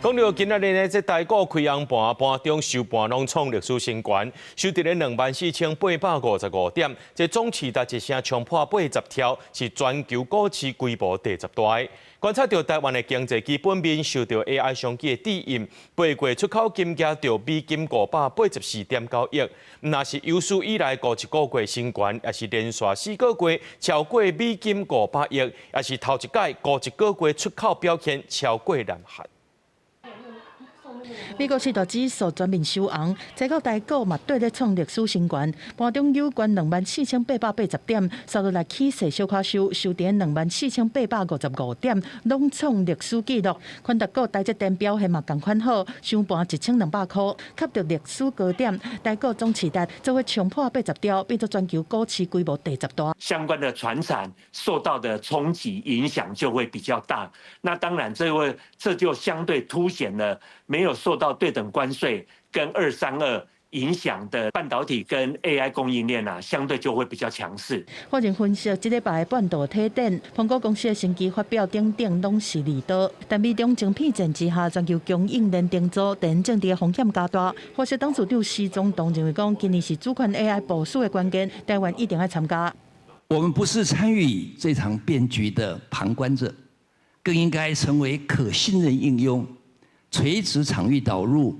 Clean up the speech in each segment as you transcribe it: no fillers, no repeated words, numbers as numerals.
讲到今仔日呢，这台股开红盘，盘中收盘拢创历史新高，收伫咧24,855点，这总市值一声冲破80条，是全球股市规模第10大。观察到台湾的经济基本面受到 AI 商机的指引，8月出口金额到美金584.9亿，那是有史以来过一个月新高，也是连续4个月超过美金500亿，也是头一届过一个月出口表现超过南韩。美国四大指数全面收红，再到台股嘛对咧创历史新高，盘中有关24,880点，收入来起势小可收伫24,855点，拢创历史纪录。宽达股台积电表现嘛同款好，收盘1200块，吸到历史高点。台股总市值则会冲破80条，变作全球股市规模第10大。相关的传产受到的冲击影响就会比较大。那当然，这就相对凸显了没有受到对等关税跟232影响的半导体跟 AI 供应链相对就会比较强势。法人分析，这礼拜的半导体展，苹果公司的新机发表等拢是利多，但美中晶片战之下，全球供应链重组、地缘政治的风险加大。华社董事长施宗栋认为讲，今年是主权 AI 部署的关键，台湾一定要参加。我们不是参与这场变局的旁观者，更应该成为可信任应用、垂直场域导入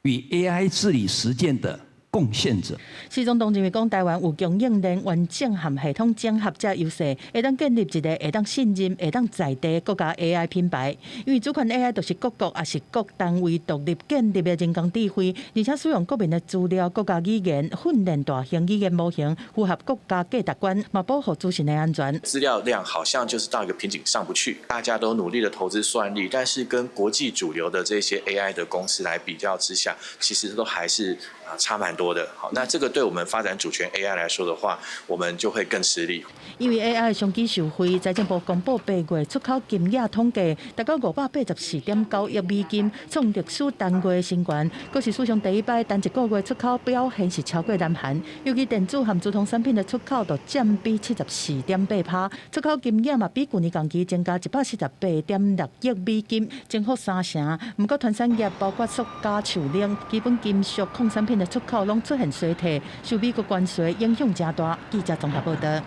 与 AI 治理实践的贡献者。施宗栋认为讲，台湾有供应链完整和系统整合者优势，会当建立一个会当信任、会当在地国家 AI 品牌。因为主权 AI 就是各国也是各单位独立建立的人工智慧，而且使用各面的资料、国家语言训练大型语言模型，符合国家价值观，嘛保护资讯的安全。资料量好像就是到一个瓶颈上不去，大家都努力的投资算力，但是跟国际主流的这些 AI 的公司来比较之下，其实都还是差蛮多的。好，那这个对我们发展主权 AI 来说的话，我们就会更吃力。因为 AI 的商机受惠，财政部公布8月出口金额统计，达到584.9亿美金，创历史单月新高，佫是史上第一摆单一个月出口表现是超过南韩。尤其电子和资通产品的出口就占比74.8%，出口金额嘛比去年同期增加148.6亿美金，增幅3成。不过，团产业包括塑胶、树冷、基本金属、矿产品的出口拢出现衰退，受美国关税影响真大。记者综合报道。